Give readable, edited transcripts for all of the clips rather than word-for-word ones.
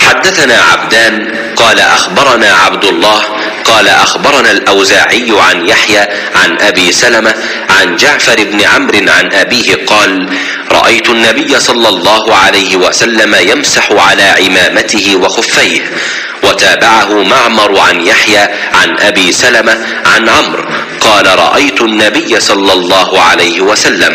حدثنا عبدان قال أخبرنا عبد الله قال أخبرنا الأوزاعي عن يحيى عن أبي سلمة عن جعفر بن عمرو عن أبيه قال: رأيت النبي صلى الله عليه وسلم يمسح على عمامته وخفيه. وتابعه معمر عن يحيى عن أبي سلمة عن عمرو قال: رأيت النبي صلى الله عليه وسلم.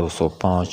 205।